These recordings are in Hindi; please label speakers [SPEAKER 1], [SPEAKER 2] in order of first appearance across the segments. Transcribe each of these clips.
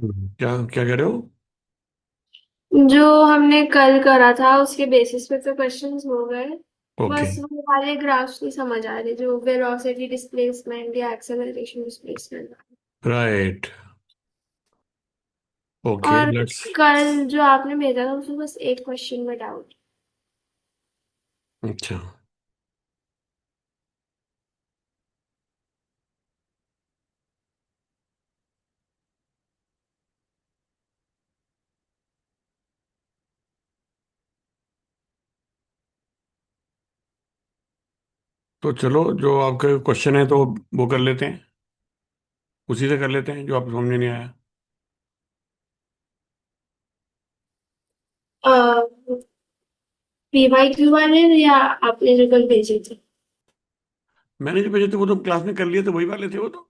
[SPEAKER 1] क्या क्या कह रहे हो?
[SPEAKER 2] जो हमने कल करा था उसके बेसिस पे तो क्वेश्चंस हो गए।
[SPEAKER 1] ओके।
[SPEAKER 2] बस वो वाले ग्राफ्स नहीं समझ आ रहे जो वेलोसिटी डिस्प्लेसमेंट या एक्सेलरेशन डिस्प्लेसमेंट।
[SPEAKER 1] राइट। ओके,
[SPEAKER 2] और
[SPEAKER 1] लेट्स।
[SPEAKER 2] कल जो आपने भेजा था उसमें बस एक क्वेश्चन में डाउट।
[SPEAKER 1] अच्छा, तो चलो, जो आपके क्वेश्चन है तो वो कर लेते हैं। उसी से कर लेते हैं जो आप समझ नहीं आया।
[SPEAKER 2] पीवाईक्यू वाले या आपने जो कल भेजे थे
[SPEAKER 1] मैंने जो भेजे थे वो तो क्लास में कर लिए थे, वही वाले थे वो तो।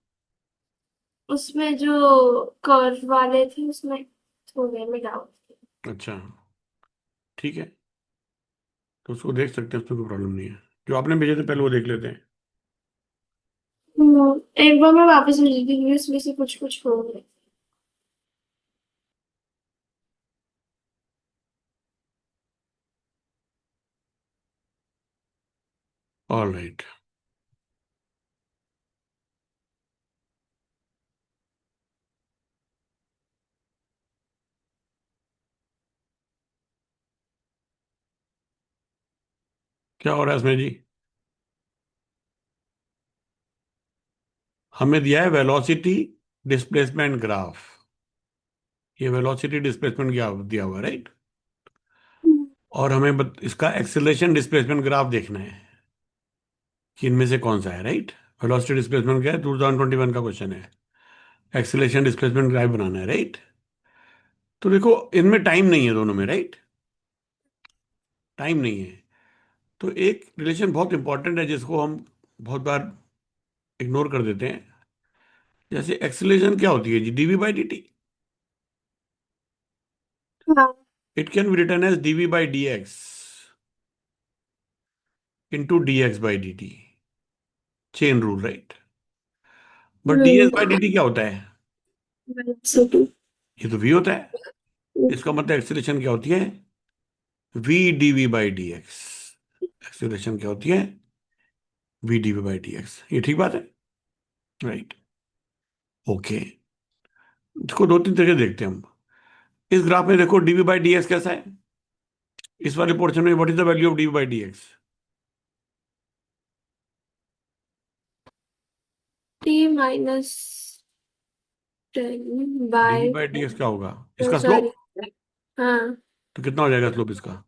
[SPEAKER 2] उसमें जो कर्व वाले थे उसमें थोड़े में डाउट।
[SPEAKER 1] अच्छा, ठीक है। तो उसको देख सकते हैं, उसमें कोई प्रॉब्लम नहीं है। जो आपने भेजे थे पहले वो देख लेते हैं।
[SPEAKER 2] एक बार मैं वापस भेज दी क्योंकि उसमें से कुछ कुछ हो गया।
[SPEAKER 1] All right. क्या हो रहा है इसमें जी? हमें दिया है वेलोसिटी डिस्प्लेसमेंट ग्राफ। ये वेलोसिटी डिस्प्लेसमेंट दिया हुआ है, राइट। और हमें इसका एक्सेलरेशन डिस्प्लेसमेंट ग्राफ देखना है कि इनमें से कौन सा है, राइट। वेलोसिटी डिस्प्लेसमेंट क्या है? 2021 का क्वेश्चन है। एक्सेलरेशन डिस्प्लेसमेंट ग्राफ बनाना है, राइट। तो देखो, इनमें टाइम नहीं है दोनों में, राइट। टाइम नहीं है। तो एक रिलेशन बहुत इंपॉर्टेंट है जिसको हम बहुत बार इग्नोर कर देते हैं। जैसे एक्सेलरेशन क्या होती है जी? D v by d t.
[SPEAKER 2] हाँ।
[SPEAKER 1] It can be written as d v by d x into d x by d t. Chain rule, right. But d
[SPEAKER 2] hmm.
[SPEAKER 1] X by d t क्या होता है?
[SPEAKER 2] वेलोसिटी।
[SPEAKER 1] ये तो वी होता है। इसका मतलब एक्सेलरेशन क्या होती है? V DV by d x. Acceleration क्या होती है? V DV by d x. ये ठीक बात है, राइट। ओके। इसको दो तीन तरीके से देखते हैं हम। इस ग्राफ में देखो, डीवी बाई डी एक्स कैसा है? इस वाले पोर्शन में what is the value of dv by d x?
[SPEAKER 2] T minus 10
[SPEAKER 1] dv
[SPEAKER 2] by.
[SPEAKER 1] By d x क्या होगा? इसका
[SPEAKER 2] सॉरी।
[SPEAKER 1] स्लोप।
[SPEAKER 2] हाँ।
[SPEAKER 1] तो कितना हो जाएगा स्लोप इसका?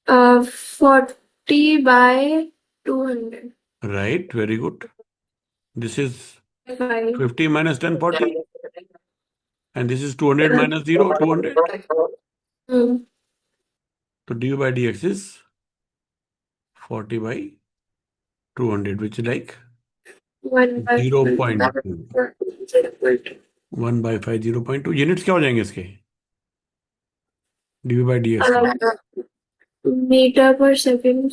[SPEAKER 2] 40/200।
[SPEAKER 1] Right, very good. This is
[SPEAKER 2] five.
[SPEAKER 1] 50 minus 10, 40। And this is 200 minus 0, 200।
[SPEAKER 2] Hmm.
[SPEAKER 1] तो dv by d x is 40 by 200, which is like
[SPEAKER 2] one by
[SPEAKER 1] 0.2। 1/5, 0.2 units क्या हो जाएंगे इसके? डीवी बाई डी एक्स के
[SPEAKER 2] मीटर पर सेकेंड।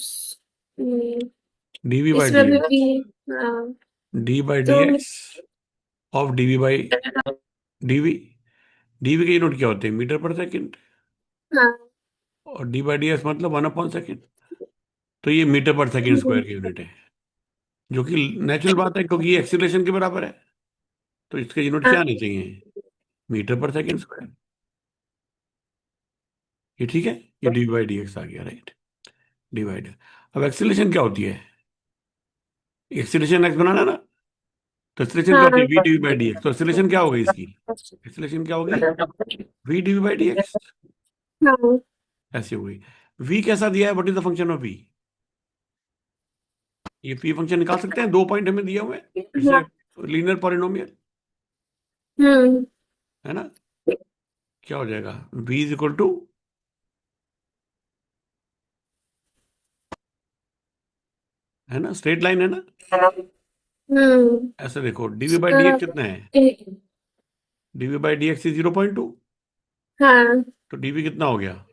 [SPEAKER 1] डीवी बाई डी
[SPEAKER 2] इसमें
[SPEAKER 1] एक्स।
[SPEAKER 2] भी। हाँ।
[SPEAKER 1] डी बाई डी
[SPEAKER 2] तो
[SPEAKER 1] x of dv by dv. Dv के यूनिट क्या होते हैं? मीटर पर सेकंड।
[SPEAKER 2] हाँ।
[SPEAKER 1] और डी बाई डी एक्स मतलब 1/सेकंड। तो ये मीटर पर सेकंड स्क्वायर की यूनिट है। जो कि नेचुरल बात है, क्योंकि ये एक्सीलरेशन के बराबर है। तो इसके यूनिट क्या आने चाहिए? मीटर पर सेकंड स्क्वायर। ये ठीक है। ये डी बाई डी एक्स आ गया, राइट। डिवाइड। अब एक्सीलरेशन क्या होती है? एक्सीलरेशन एक्स बनाना ना। तो एक्सीलरेशन क्या होती है? V d by d x. तो एक्सीलरेशन क्या होगी इसकी? एक्सीलरेशन क्या होगी? V d by d x.
[SPEAKER 2] हाँ।
[SPEAKER 1] ऐसी हो गई। वी कैसा दिया है? What is the function of v? ये पी फंक्शन निकाल सकते हैं, दो पॉइंट हमें दिए हुए हैं। इट्स ए
[SPEAKER 2] हाँ।
[SPEAKER 1] लीनियर पॉलिनोमियल,
[SPEAKER 2] हम्म।
[SPEAKER 1] है ना। क्या हो जाएगा? v इज इक्वल टू, है ना, स्ट्रेट लाइन है ना।
[SPEAKER 2] हम्म।
[SPEAKER 1] ऐसे देखो, डीवी बाई डी एक्स कितना है? Dv by d x is 0.2।
[SPEAKER 2] हाँ।
[SPEAKER 1] तो डीवी कितना हो गया?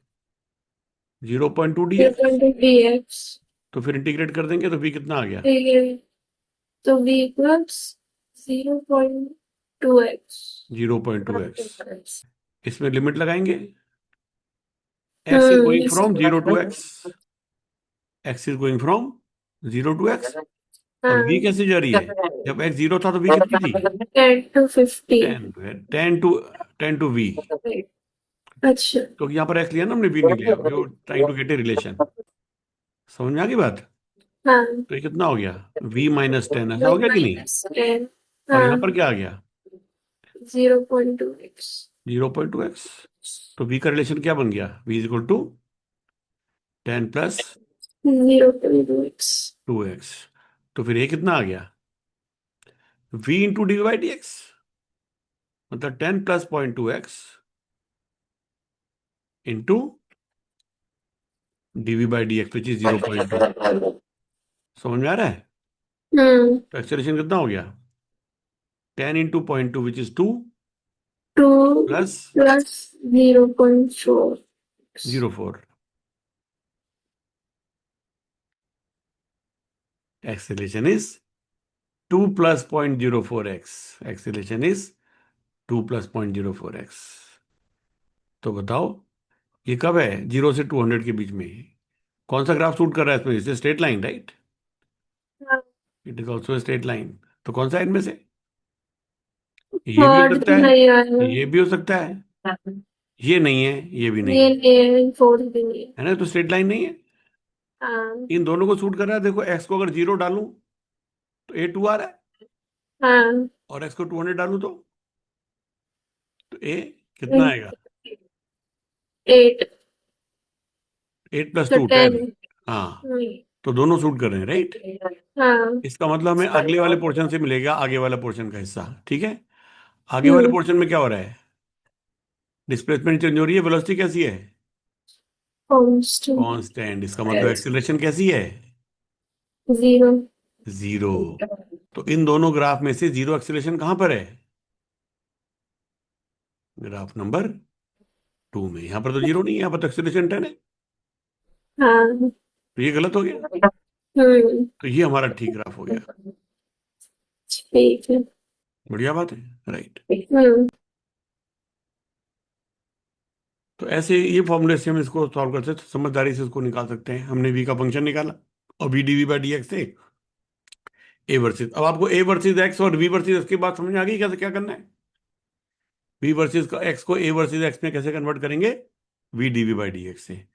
[SPEAKER 1] 0.2 डी एक्स।
[SPEAKER 2] 2x।
[SPEAKER 1] तो फिर इंटीग्रेट कर देंगे तो v कितना आ गया?
[SPEAKER 2] तो v +0.2 2x।
[SPEAKER 1] 0.2x। इसमें लिमिट लगाएंगे। x is going from 0 to x। x is going from 0 to x। और v
[SPEAKER 2] हाँ।
[SPEAKER 1] कैसे जा रही है? जब x 0 था तो v कितनी थी?
[SPEAKER 2] 10 to 50।
[SPEAKER 1] 10। 10 to v।
[SPEAKER 2] अच्छा।
[SPEAKER 1] तो यहाँ पर x लिया ना हमने, v नहीं लिया। We were trying to get a relation. समझ में आ गई बात?
[SPEAKER 2] हाँ।
[SPEAKER 1] तो ये कितना हो गया? v-10 ऐसा हो गया कि नहीं?
[SPEAKER 2] -10।
[SPEAKER 1] और यहाँ
[SPEAKER 2] हाँ।
[SPEAKER 1] पर क्या आ गया?
[SPEAKER 2] 0.2x।
[SPEAKER 1] 0.2x। तो v का रिलेशन क्या बन गया? v is equal to 10 +
[SPEAKER 2] 0.2x।
[SPEAKER 1] 2x। तो फिर ये कितना आ गया? v into D by d x. मतलब 10 + 0.2x into dv by d x which is 0.2। समझ में आ रहा है?
[SPEAKER 2] हम्म।
[SPEAKER 1] तो एक्सेलरेशन कितना हो गया? 10 into 0.2 which is 2
[SPEAKER 2] 2
[SPEAKER 1] plus
[SPEAKER 2] plus 0.4।
[SPEAKER 1] 0.4। Acceleration is 2 + 0.04x। Acceleration is 2 + 0.04x। तो बताओ ये कब है? 0 से 200 के बीच में। कौन सा ग्राफ शूट कर रहा है इसमें? इसे स्ट्रेट लाइन, राइट?
[SPEAKER 2] हाँ।
[SPEAKER 1] It is also straight line. तो कौन सा है इनमें से? ये भी हो
[SPEAKER 2] थर्ड
[SPEAKER 1] सकता
[SPEAKER 2] तो
[SPEAKER 1] है,
[SPEAKER 2] नहीं आया।
[SPEAKER 1] ये भी हो सकता है, ये नहीं है, ये भी नहीं
[SPEAKER 2] ये
[SPEAKER 1] है।
[SPEAKER 2] नहीं है, फोर्थ भी नहीं है।
[SPEAKER 1] है ना? तो स्ट्रेट लाइन नहीं है।
[SPEAKER 2] हाँ।
[SPEAKER 1] इन दोनों को शूट कर रहा है। देखो एक्स को अगर 0 डालूं तो ए 2 आ रहा है,
[SPEAKER 2] हाँ।
[SPEAKER 1] और एक्स को 200 डालूं तो ए कितना आएगा?
[SPEAKER 2] 8।
[SPEAKER 1] 8 +
[SPEAKER 2] तो
[SPEAKER 1] 2 10।
[SPEAKER 2] 10।
[SPEAKER 1] हाँ। तो दोनों शूट कर रहे हैं, राइट?
[SPEAKER 2] हाँ।
[SPEAKER 1] इसका मतलब हमें अगले वाले पोर्शन से मिलेगा आगे वाला पोर्शन का हिस्सा। ठीक है? आगे वाले
[SPEAKER 2] हम्म।
[SPEAKER 1] पोर्शन में क्या हो रहा है? डिस्प्लेसमेंट चेंज हो रही है। वेलोसिटी कैसी है?
[SPEAKER 2] कांस्टेंट।
[SPEAKER 1] कांस्टेंट। इसका मतलब एक्सेलरेशन कैसी है?
[SPEAKER 2] 0।
[SPEAKER 1] जीरो। तो इन दोनों ग्राफ में से जीरो एक्सेलरेशन कहां पर है? ग्राफ नंबर 2 में। यहां पर तो जीरो नहीं है, यहां पर तो एक्सेलरेशन 10 है।
[SPEAKER 2] हाँ।
[SPEAKER 1] तो ये गलत हो गया।
[SPEAKER 2] हम्म।
[SPEAKER 1] तो ये हमारा ठीक ग्राफ हो गया।
[SPEAKER 2] ठीक है।
[SPEAKER 1] बढ़िया बात है, राइट?
[SPEAKER 2] हम्म।
[SPEAKER 1] तो ऐसे ये फॉर्मूले से हम इसको सॉल्व करते हैं, तो समझदारी से इसको निकाल सकते हैं। हमने वी का फंक्शन निकाला और v d v by d x से ए वर्सेज। अब आपको ए वर्सेज एक्स और वी वर्सेज एक्स की बात समझ में आ गई कैसे क्या करना है? वी वर्सेज का एक्स को ए वर्सेज एक्स में कैसे कन्वर्ट करेंगे? V d v by d x से।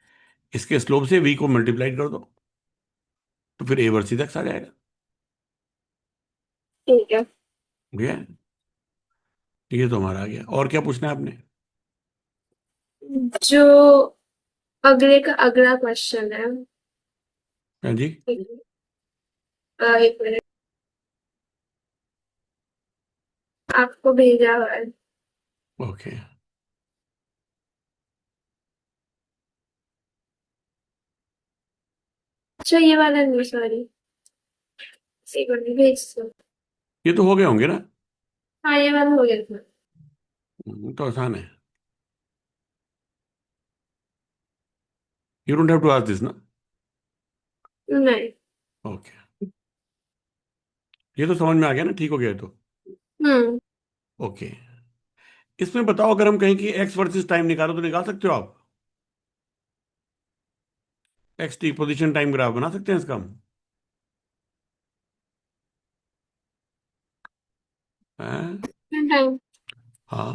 [SPEAKER 1] इसके स्लोप से वी को मल्टीप्लाई कर दो, तो फिर ए वर्सेज एक्स आ जाएगा।
[SPEAKER 2] ठीक है।
[SPEAKER 1] भैया ये तो हमारा आ गया। और क्या पूछना है आपने?
[SPEAKER 2] जो अगले का अगला क्वेश्चन है।
[SPEAKER 1] हाँ जी।
[SPEAKER 2] एक मिनट, आपको भेजा हुआ है।
[SPEAKER 1] ओके।
[SPEAKER 2] अच्छा, ये वाला नहीं, सॉरी। एक मिनट, भेज दो।
[SPEAKER 1] ये तो हो गए होंगे ना?
[SPEAKER 2] हाँ, ये वाला हो गया था।
[SPEAKER 1] तो आसान है। You don't have to ask this ना।
[SPEAKER 2] नहीं।
[SPEAKER 1] ओके। ये तो समझ में आ गया ना? ठीक हो गया ये तो।
[SPEAKER 2] हम्म।
[SPEAKER 1] ओके। इसमें बताओ, अगर हम कहें कि एक्स वर्सेस टाइम निकालो तो निकाल सकते हो आप? X T position time graph बना सकते हैं इसका हम? हैं?
[SPEAKER 2] टाइम।
[SPEAKER 1] हाँ,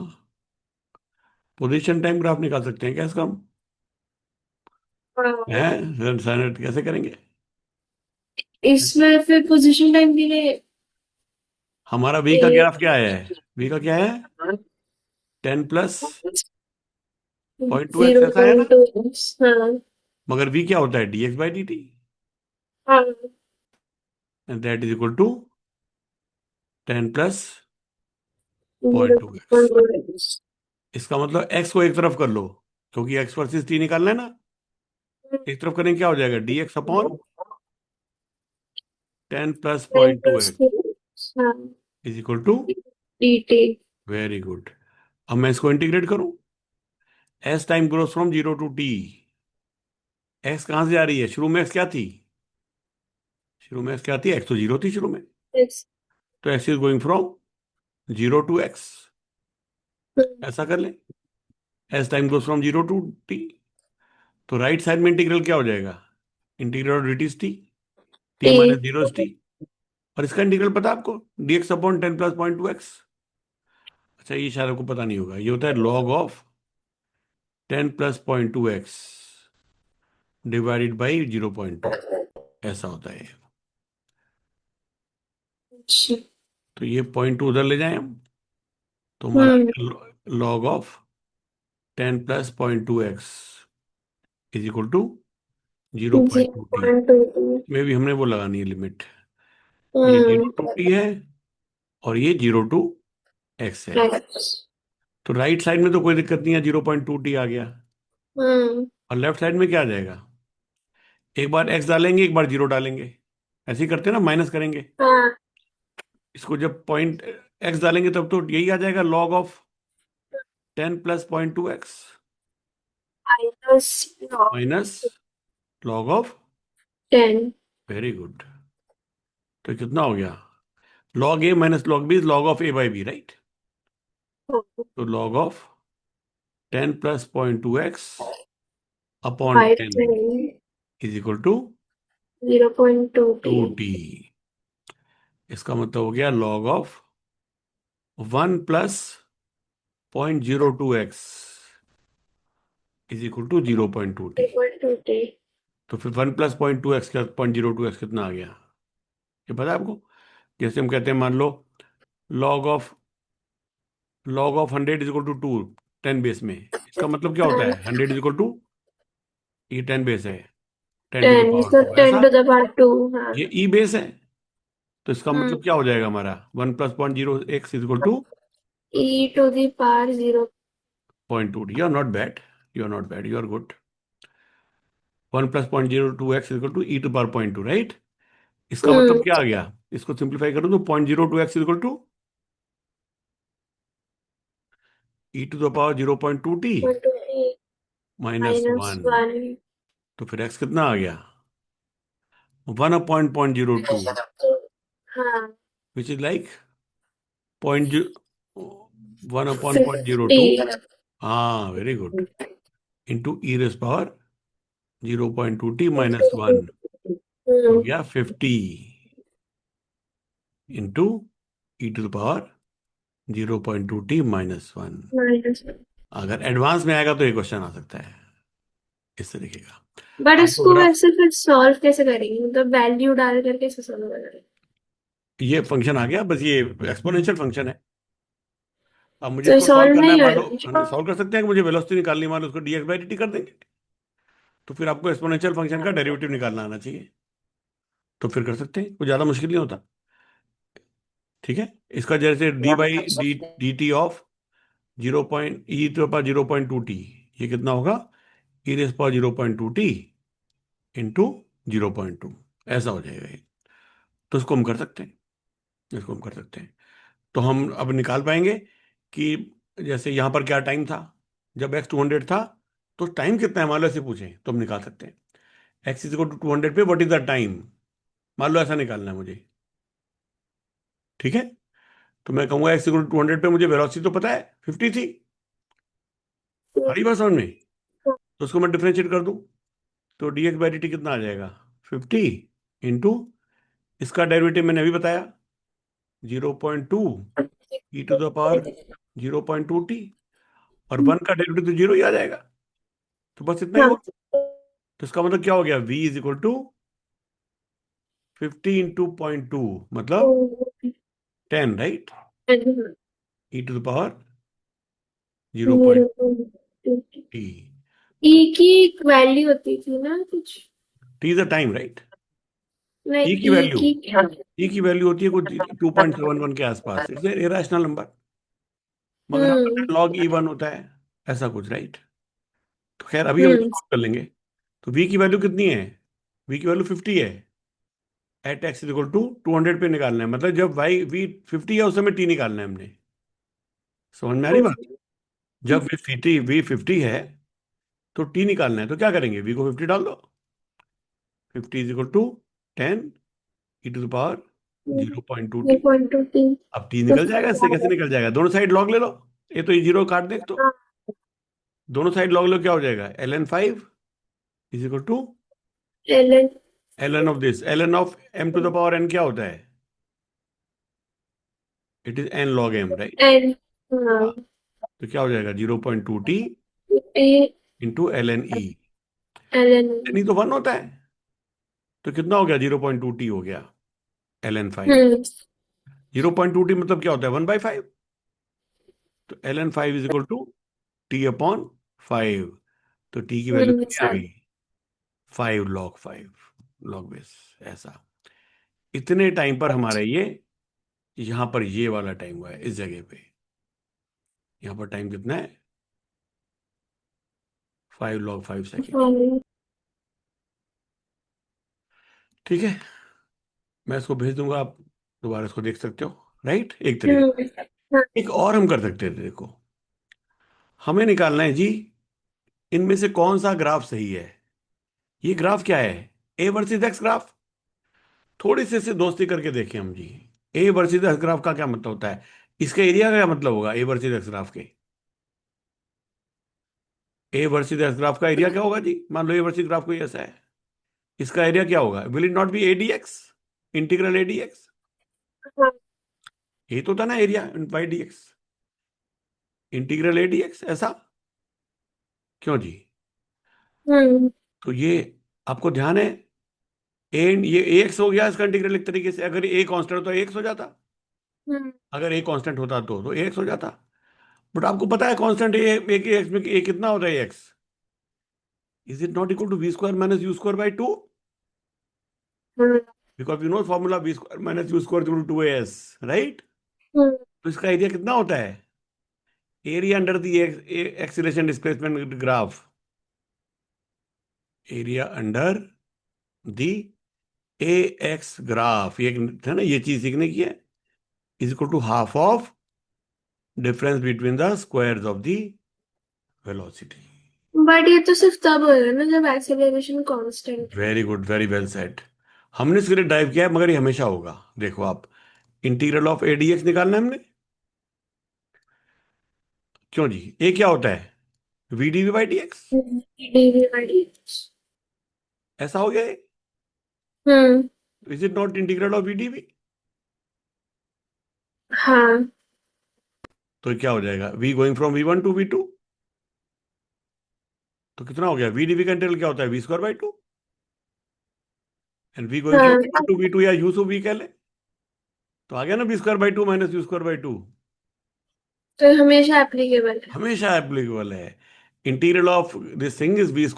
[SPEAKER 1] पोजीशन टाइम ग्राफ निकाल सकते हैं क्या इसका हम? हैं सैनट कैसे करेंगे?
[SPEAKER 2] इसमें फिर पोजीशन टाइम के लिए
[SPEAKER 1] हमारा वी का ग्राफ क्या है? वी का क्या है? 10 + 0.2x
[SPEAKER 2] जीरो
[SPEAKER 1] ऐसा है ना?
[SPEAKER 2] पॉइंट टू हाँ।
[SPEAKER 1] मगर वी क्या होता है? dx by d t.
[SPEAKER 2] हाँ।
[SPEAKER 1] And that is equal to 10 +
[SPEAKER 2] zero
[SPEAKER 1] 0.2x।
[SPEAKER 2] Point
[SPEAKER 1] इसका मतलब एक्स को एक तरफ कर लो, क्योंकि एक्स वर्सेस टी निकालना है ना। एक तरफ करेंगे क्या हो जाएगा? dx अपॉन 10 + 0.2x
[SPEAKER 2] हाँ।
[SPEAKER 1] Is equal to.
[SPEAKER 2] dt।
[SPEAKER 1] Very good. अब मैं इसको इंटीग्रेट करूं। As time grows from 0 to t. X कहां से जा रही है? शुरू में एक्स क्या थी? शुरू में एक्स क्या थी? एक्स तो 0 थी शुरू में। तो x is going from 0 to x, ऐसा कर ले। As time goes from 0 to t, तो राइट साइड में इंटीग्रल क्या हो जाएगा? Integral d t t, t
[SPEAKER 2] t.
[SPEAKER 1] Minus zero t. और इसका इंटीग्रल पता है आपको? dx upon 10 + 0.2x। अच्छा, ये शायद आपको पता नहीं होगा, ये होता है log of 10 + 0.2x divided by 0.2, ऐसा होता है।
[SPEAKER 2] अच्छा।
[SPEAKER 1] तो ये 0.2 उधर ले जाएं हम, तो हमारा
[SPEAKER 2] hmm.
[SPEAKER 1] log of 10 + 0.2x is equal to zero point
[SPEAKER 2] zero
[SPEAKER 1] to t
[SPEAKER 2] point two.
[SPEAKER 1] में भी हमने वो लगानी है लिमिट। ये
[SPEAKER 2] हम्म।
[SPEAKER 1] 0 to t है और ये 0 to x है।
[SPEAKER 2] एक्स।
[SPEAKER 1] तो राइट साइड में तो कोई दिक्कत नहीं है, 0.2t आ गया।
[SPEAKER 2] हम्म।
[SPEAKER 1] और लेफ्ट साइड में क्या आ जाएगा? एक बार x डालेंगे, एक बार 0 डालेंगे, ऐसे ही करते हैं ना, माइनस करेंगे।
[SPEAKER 2] हाँ।
[SPEAKER 1] इसको जब पॉइंट x डालेंगे तब तो यही आ जाएगा, log of 10 + 0.2x
[SPEAKER 2] minus log
[SPEAKER 1] minus log of.
[SPEAKER 2] 10।
[SPEAKER 1] Very good. तो कितना हो गया? log a minus log b is log of a by b, right? तो log of 10 + 0.2x upon
[SPEAKER 2] by
[SPEAKER 1] 10
[SPEAKER 2] 10।
[SPEAKER 1] Is equal to
[SPEAKER 2] 0.2 t.
[SPEAKER 1] 2t। इसका मतलब हो गया log ऑफ 1 + 0.02x is equal to 0.2t।
[SPEAKER 2] 0.2 t.
[SPEAKER 1] तो फिर 1 + 0.2x का 0.02x कितना आ गया? ये पता है आपको? जैसे हम कहते हैं, मान लो log of 100 is equal to 2, 10 base में। इसका मतलब क्या होता है? 100 इज इक्वल टू, ये 10 बेस है, 10 to the
[SPEAKER 2] 10
[SPEAKER 1] power
[SPEAKER 2] इसका
[SPEAKER 1] 2
[SPEAKER 2] टेन
[SPEAKER 1] ऐसा।
[SPEAKER 2] To the power two. हाँ।
[SPEAKER 1] ये ई बेस है, तो इसका
[SPEAKER 2] हम्म।
[SPEAKER 1] मतलब क्या हो जाएगा हमारा? 1 + 0.0x is equal to
[SPEAKER 2] e to the power 0।
[SPEAKER 1] 0.2। You are not bad, you are not bad, you are good. 1 + 0.02x is equal to e⁻², right? इसका मतलब
[SPEAKER 2] हम्म।
[SPEAKER 1] क्या आ गया? इसको सिंप्लीफाई करो तो 0.02x is equal to e⁻²t
[SPEAKER 2] 1
[SPEAKER 1] minus
[SPEAKER 2] minus
[SPEAKER 1] 1।
[SPEAKER 2] 1।
[SPEAKER 1] तो फिर x कितना आ गया? 1/0.02,
[SPEAKER 2] हाँ।
[SPEAKER 1] विच इज लाइक पॉइंट 1/0.02।
[SPEAKER 2] 50।
[SPEAKER 1] हाँ, very good. Into e⁻0.2t minus 1 हो
[SPEAKER 2] हम्म।
[SPEAKER 1] गया 50 इंटू e⁻0.2t-1।
[SPEAKER 2] माइनस 1।
[SPEAKER 1] अगर एडवांस में आएगा तो ये क्वेश्चन आ सकता है इस तरीके का।
[SPEAKER 2] बट
[SPEAKER 1] आपको
[SPEAKER 2] इसको
[SPEAKER 1] अगर आप,
[SPEAKER 2] वैसे फिर सॉल्व कैसे करेंगे, मतलब वैल्यू डाल कर कैसे सॉल्व करेंगे?
[SPEAKER 1] ये फंक्शन आ गया बस, ये एक्सपोनेंशियल फंक्शन है। अब मुझे
[SPEAKER 2] तो ये
[SPEAKER 1] इसको सॉल्व
[SPEAKER 2] सॉल्व
[SPEAKER 1] करना है,
[SPEAKER 2] नहीं
[SPEAKER 1] मान लो
[SPEAKER 2] होगा?
[SPEAKER 1] सॉल्व कर सकते हैं कि मुझे वेलोसिटी निकालनी है, मान लो उसको dx बाई dt कर देंगे। तो फिर आपको एक्सपोनेंशियल फंक्शन का डेरिवेटिव निकालना आना चाहिए, तो फिर कर सकते हैं, कुछ ज़्यादा मुश्किल नहीं होता। ठीक है, इसका जैसे D by d T of 0.e⁻0.2t, ये कितना होगा? e⁻0.2t इंटू 0.2, ऐसा हो जाएगा ये। तो इसको हम कर सकते हैं, इसको हम कर सकते हैं। तो हम अब निकाल पाएंगे कि जैसे यहाँ पर क्या टाइम था जब x 200 था, तो टाइम कितना है मान लो ऐसे पूछें तो हम निकाल सकते हैं। x इज इक्वल टू 200 पे व्हाट इज द टाइम, मान लो ऐसा निकालना है मुझे। ठीक है, तो मैं कहूंगा x इक्वल टू 200 पे मुझे वेलोसिटी तो पता है 50 थी। आ रही बात समझ में? तो उसको मैं डिफरेंशिएट कर दूं, तो dx बाई dt कितना आ जाएगा? 50 इंटू, इसका डेरिवेटिव मैंने अभी बताया 0.2 e⁻0.2t, और 1 का डेरिवेटिव तो 0 ही आ जाएगा। तो बस इतना ही हुआ।
[SPEAKER 2] हाँ।
[SPEAKER 1] तो इसका मतलब क्या हो गया? v is equal to 50 into 0.2 मतलब 10, राइट? e⁻0.2t।
[SPEAKER 2] ई की एक वैल्यू होती थी ना कुछ?
[SPEAKER 1] t is the time, right?
[SPEAKER 2] नहीं,
[SPEAKER 1] e की
[SPEAKER 2] ई
[SPEAKER 1] वैल्यू,
[SPEAKER 2] की क्या?
[SPEAKER 1] e की वैल्यू होती है कुछ 2.71 के आसपास, इट्स इरेशनल नंबर, मगर हम पता
[SPEAKER 2] हम्म।
[SPEAKER 1] है log e1 होता है, ऐसा कुछ, राइट? तो खैर अभी हम
[SPEAKER 2] हम्म।
[SPEAKER 1] सॉल्व कर लेंगे। तो v की वैल्यू कितनी है? v की वैल्यू 50 है। At x is equal to 200 पे निकालना है, मतलब जब y v 50 है उस समय t निकालना है हमने। समझ में आ रही बात? जब v50 है तो t निकालना है, तो क्या करेंगे? v को 50 डाल दो, 50 is equal to 10 e⁻0.2t 0.2t।
[SPEAKER 2] 0.2
[SPEAKER 1] अब टी
[SPEAKER 2] तो
[SPEAKER 1] निकल जाएगा, इससे कैसे निकल जाएगा? दोनों साइड लॉग ले लो। ये जीरो काट दे तो। दोनों साइड लॉग लो, क्या हो जाएगा? ln 5 is equal to
[SPEAKER 2] ln
[SPEAKER 1] ln of this, ln of m to the power n क्या होता है? It is n log m, right?
[SPEAKER 2] n, हाँ,
[SPEAKER 1] हाँ। तो क्या हो जाएगा? 0.2t
[SPEAKER 2] a
[SPEAKER 1] into ln e।
[SPEAKER 2] ln।
[SPEAKER 1] ln e तो 1 होता है, तो कितना हो गया? 0.2t हो गया ln 5।
[SPEAKER 2] हम्म
[SPEAKER 1] 0.2t मतलब क्या होता है? 1/5। तो ln 5 is equal to t/5। तो t की वैल्यू कितनी आ
[SPEAKER 2] सर।
[SPEAKER 1] गई? 5 log 5 log बेस। ऐसा। इतने टाइम पर हमारा ये, यहां पर ये वाला टाइम हुआ है इस जगह पे। यहां पर टाइम कितना है? 5 log 5 सेकेंड।
[SPEAKER 2] हाँ,
[SPEAKER 1] ठीक है, मैं इसको भेज दूंगा, आप दोबारा इसको देख सकते हो, राइट? एक तरीका।
[SPEAKER 2] हम्म, हाँ,
[SPEAKER 1] एक और हम कर सकते थे, देखो। हमें निकालना है जी, इनमें से कौन सा ग्राफ सही है। ये ग्राफ क्या है? A versus x graph. थोड़ी सी इससे दोस्ती करके देखें हम जी। ए वर्सेस एक्स ग्राफ का क्या मतलब होता है? इसका एरिया का क्या मतलब होगा ए वर्सेस एक्स ग्राफ के? ए वर्सेस एक्स ग्राफ का एरिया क्या होगा जी? मान लो ए वर्सेस ग्राफ कोई ऐसा है, इसका एरिया क्या होगा? Will it not B ADX, integral ADX?
[SPEAKER 2] हाँ,
[SPEAKER 1] ये तो था ना area by DX, integral ADX, ऐसा क्यों जी?
[SPEAKER 2] हम्म
[SPEAKER 1] तो ये आपको ध्यान है, ए ये AX हो गया इसका इंटीग्रल एक तरीके से। अगर ए कांस्टेंट होता तो AX हो जाता।
[SPEAKER 2] हम्म
[SPEAKER 1] अगर ए कांस्टेंट होता तो AX हो जाता। बट आपको पता है कांस्टेंट ए, ए के एक्स में ए कितना होता है x? Is it not equal to v² - u² / 2?
[SPEAKER 2] Hmm
[SPEAKER 1] because you know formula v² - u² = 2as, right?
[SPEAKER 2] Hmm
[SPEAKER 1] तो इसका एरिया कितना होता है? Area under the acceleration displacement graph, area under the a x graph, ये था ना, ये चीज सीखने की है। Is equal to half of difference between the squares of the velocity.
[SPEAKER 2] But ये तो सिर्फ तब होगा ना जब एक्सेलरेशन कांस्टेंट हो।
[SPEAKER 1] Very good, very well set. हमने इसके लिए ड्राइव किया है, मगर ये हमेशा होगा। देखो आप, इंटीग्रल ऑफ ADX निकालना है हमने। क्यों जी? ए क्या होता है? VdV/dx।
[SPEAKER 2] Dv by d.
[SPEAKER 1] ऐसा हो गया है।
[SPEAKER 2] Hmm
[SPEAKER 1] is it not integral of VdV?
[SPEAKER 2] हाँ,
[SPEAKER 1] तो क्या हो जाएगा? V going from V1 to V2। तो कितना हो गया? VdV का इंटीग्रल क्या होता है? v²/2। And V going from
[SPEAKER 2] हाँ,
[SPEAKER 1] V1 टू V2, या U सो V कह ले, तो आ गया ना v²/2 - u²/2।
[SPEAKER 2] तो हमेशा एप्लीकेबल है।
[SPEAKER 1] हमेशा एप्लीकेबल है। Integral of this thing is v²/2 - u²/2।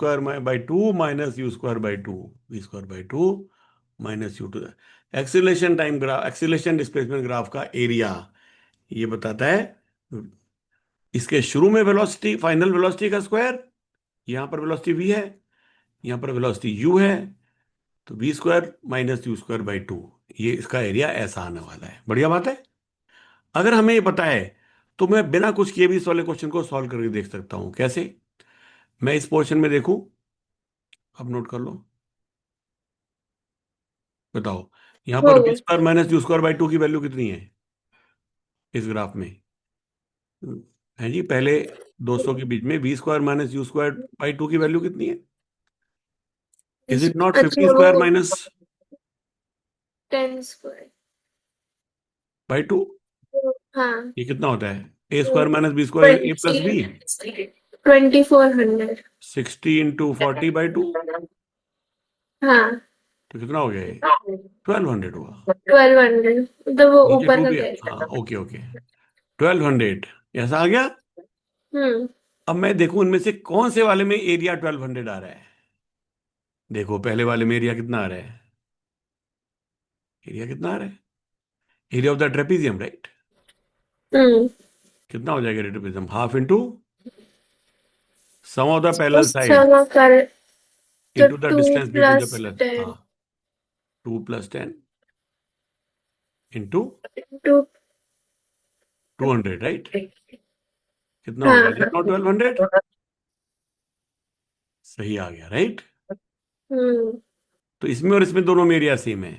[SPEAKER 1] v²/2 - u to the acceleration time graph, acceleration displacement graph का एरिया ये बताता है इसके शुरू में वेलोसिटी, फाइनल वेलोसिटी का स्क्वायर। यहां पर वेलोसिटी v है, यहां पर वेलोसिटी u है। तो v² - u²/2, ये इसका एरिया ऐसा आने वाला है। बढ़िया बात है। अगर हमें ये पता है, तो मैं बिना कुछ किए भी इस वाले क्वेश्चन को सॉल्व करके देख सकता हूं। कैसे? मैं इस पोर्शन में देखूं, अब नोट कर लो। बताओ, यहां
[SPEAKER 2] हो
[SPEAKER 1] पर v
[SPEAKER 2] गया।
[SPEAKER 1] स्क्वायर माइनस u²/2 की वैल्यू कितनी है इस ग्राफ में? है जी, पहले 200 के बीच में v² - u²/2 की वैल्यू कितनी है? इज इट नॉट
[SPEAKER 2] अच्छा
[SPEAKER 1] 50²
[SPEAKER 2] वो
[SPEAKER 1] माइनस
[SPEAKER 2] 10²।
[SPEAKER 1] बाई 2?
[SPEAKER 2] हाँ,
[SPEAKER 1] ये कितना होता है? a² - b², a+b।
[SPEAKER 2] 2400।
[SPEAKER 1] 60 × 40/2।
[SPEAKER 2] हाँ,
[SPEAKER 1] तो कितना हो गया ये? 1200 हुआ।
[SPEAKER 2] 1200 मतलब वो
[SPEAKER 1] नीचे
[SPEAKER 2] ऊपर
[SPEAKER 1] टू
[SPEAKER 2] का
[SPEAKER 1] भी,
[SPEAKER 2] कह
[SPEAKER 1] हाँ,
[SPEAKER 2] रहा
[SPEAKER 1] ओके ओके, 1200 ऐसा आ गया।
[SPEAKER 2] हम्म
[SPEAKER 1] अब मैं देखूं इनमें से कौन से वाले में एरिया 1200 आ रहा है। देखो, पहले वाले में एरिया कितना आ रहा है? एरिया कितना आ रहा है? Area of the trapezium, right?
[SPEAKER 2] Hmm
[SPEAKER 1] कितना हो जाएगा trapezium? Half into sum of the
[SPEAKER 2] two
[SPEAKER 1] parallel side
[SPEAKER 2] समा कर तो
[SPEAKER 1] into the
[SPEAKER 2] two
[SPEAKER 1] distance between the
[SPEAKER 2] plus
[SPEAKER 1] parallel. हाँ,
[SPEAKER 2] टेन
[SPEAKER 1] 2 + 10 इंटू
[SPEAKER 2] टू
[SPEAKER 1] 200, राइट? कितना हो गया?
[SPEAKER 2] हाँ
[SPEAKER 1] इज इट नॉट 1200? सही आ गया, राइट?
[SPEAKER 2] हम्म
[SPEAKER 1] तो इसमें और इसमें दोनों में एरिया सेम है।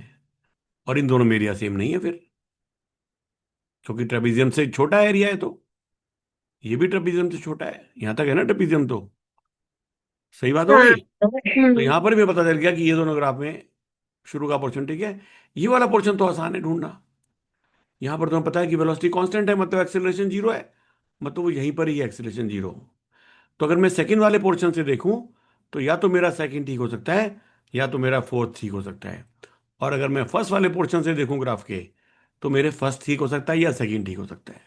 [SPEAKER 1] और इन दोनों में एरिया सेम नहीं है फिर, क्योंकि ट्रेपेजियम से छोटा एरिया है, तो ये भी ट्रेपेजियम से छोटा है, यहां तक है ना ट्रेपेजियम तो। सही बात हो
[SPEAKER 2] हाँ।
[SPEAKER 1] गई। तो यहां पर भी पता चल गया कि ये दोनों ग्राफ में शुरू का पोर्शन ठीक है। ये वाला पोर्शन तो आसान है ढूंढना। यहां पर तुम्हें पता है कि वेलोसिटी कांस्टेंट है, मतलब एक्सेलरेशन जीरो है, मतलब वो यहीं पर ही है एक्सेलरेशन जीरो। तो अगर मैं सेकंड वाले पोर्शन से देखूं, तो या तो मेरा सेकंड ठीक हो सकता है, या तो मेरा फोर्थ ठीक हो सकता है। और अगर मैं फर्स्ट वाले पोर्शन से देखूं ग्राफ के, तो मेरे फर्स्ट ठीक हो सकता है या सेकंड ठीक हो सकता है।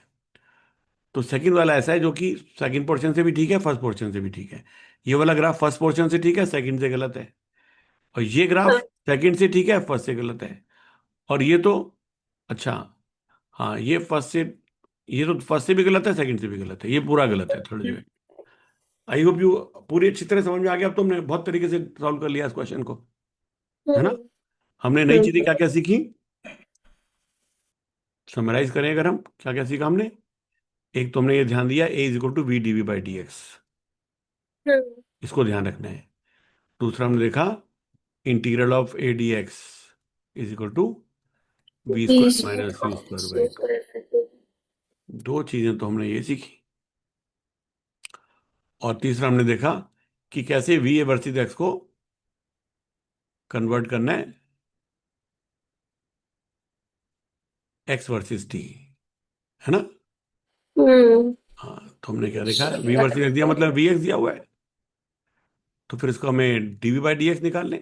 [SPEAKER 1] तो सेकंड वाला ऐसा है जो कि सेकंड पोर्शन से भी ठीक है, फर्स्ट पोर्शन से भी ठीक है। ये वाला ग्राफ फर्स्ट पोर्शन से ठीक है, सेकंड से गलत है। और ये ग्राफ
[SPEAKER 2] हाँ।
[SPEAKER 1] सेकंड से ठीक है, फर्स्ट से गलत है। और ये तो, अच्छा, हाँ ये तो फर्स्ट से भी गलत है, सेकंड से भी गलत है, ये पूरा गलत है थर्ड जो है। आई होप यू पूरी अच्छी तरह समझ में आ गया। अब तुमने बहुत तरीके से सॉल्व कर लिया इस क्वेश्चन को, है ना।
[SPEAKER 2] हम्म।
[SPEAKER 1] हमने नई चीजें
[SPEAKER 2] हम्म।
[SPEAKER 1] क्या क्या सीखी, समराइज करें अगर हम, क्या क्या सीखा हमने। एक तो हमने ये ध्यान दिया a is equal to v DV by d x,
[SPEAKER 2] hmm.
[SPEAKER 1] इसको ध्यान रखना है। दूसरा हमने देखा integral of a d x is equal to v square
[SPEAKER 2] बीस
[SPEAKER 1] minus u square by two. दो चीजें तो हमने ये सीखी। और तीसरा हमने देखा कि कैसे वी ए वर्सेस एक्स को कन्वर्ट करना है एक्स वर्सेस टी, है ना।
[SPEAKER 2] हम्म।
[SPEAKER 1] हाँ, तो हमने क्या देखा, वी वर्सेस एक्स दिया मतलब वी एक्स दिया हुआ है, तो फिर इसको हमें डीवी बाई डी एक्स निकाल लें।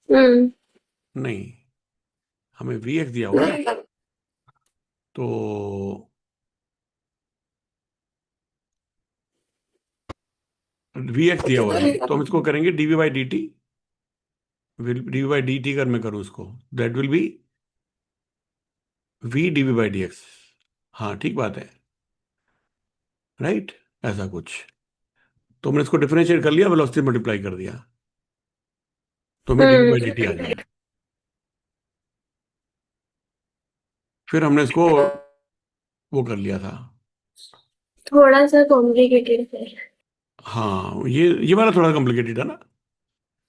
[SPEAKER 2] हम्म।
[SPEAKER 1] नहीं, हमें वी एक्स दिया हुआ है, तो वी एक्स दिया हुआ है तो हम इसको करेंगे dv by d t. Dv by d t अगर मैं करूँ इसको, that will be v DV by d x. हाँ ठीक बात है, राइट, ऐसा कुछ। तो हमने इसको डिफरेंशिएट कर लिया, वेलोसिटी मल्टीप्लाई कर दिया, तो हमें डीवी बाई डी टी आ जाएगा। फिर हमने इसको वो कर लिया था।
[SPEAKER 2] थोड़ा सा कॉम्प्लिकेटेड है।
[SPEAKER 1] हाँ, ये वाला थोड़ा कॉम्प्लिकेटेड है ना,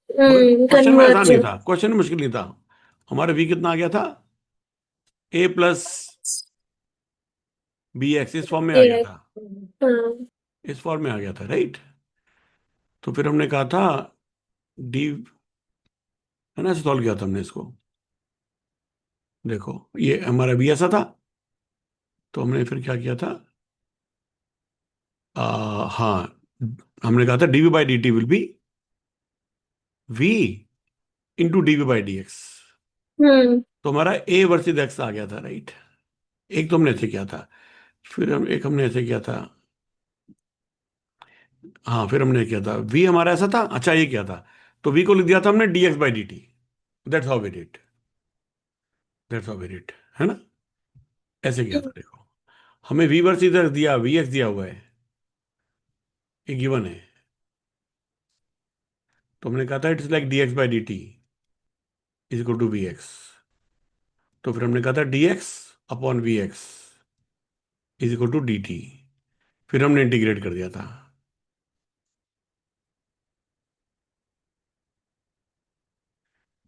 [SPEAKER 1] मगर क्वेश्चन में आसान नहीं
[SPEAKER 2] कन्वर्जन।
[SPEAKER 1] था, क्वेश्चन में मुश्किल नहीं था। हमारा वी कितना आ गया था, ए प्लस बी एक्स इस फॉर्म में आ गया
[SPEAKER 2] ये।
[SPEAKER 1] था,
[SPEAKER 2] हाँ।
[SPEAKER 1] इस फॉर्म में आ गया था, राइट। तो फिर हमने कहा था डी, है ना, सॉल्व किया था हमने इसको। देखो ये हमारा भी ऐसा था, तो हमने फिर क्या किया था, हाँ, हमने कहा था d v by d t will be v into d v by d x.
[SPEAKER 2] Hmm.
[SPEAKER 1] तो हमारा ए वर्सेस एक्स आ गया था, राइट। एक तो हमने ऐसे किया था, फिर हमने ऐसे किया था, हाँ, फिर हमने किया था वी हमारा ऐसा था, अच्छा ये किया था, तो वी को लिख दिया था हमने d x by d t. That's how we did, that's how we did, है ना। ऐसे किया था, देखो हमें वी वर्सेस इधर दिया, वी एक्स दिया हुआ है, ये गिवन है। तो हमने कहा था it's like d x by d t is equal to v x. तो फिर हमने कहा था d x upon v x is equal to d t. फिर हमने इंटीग्रेट कर दिया था,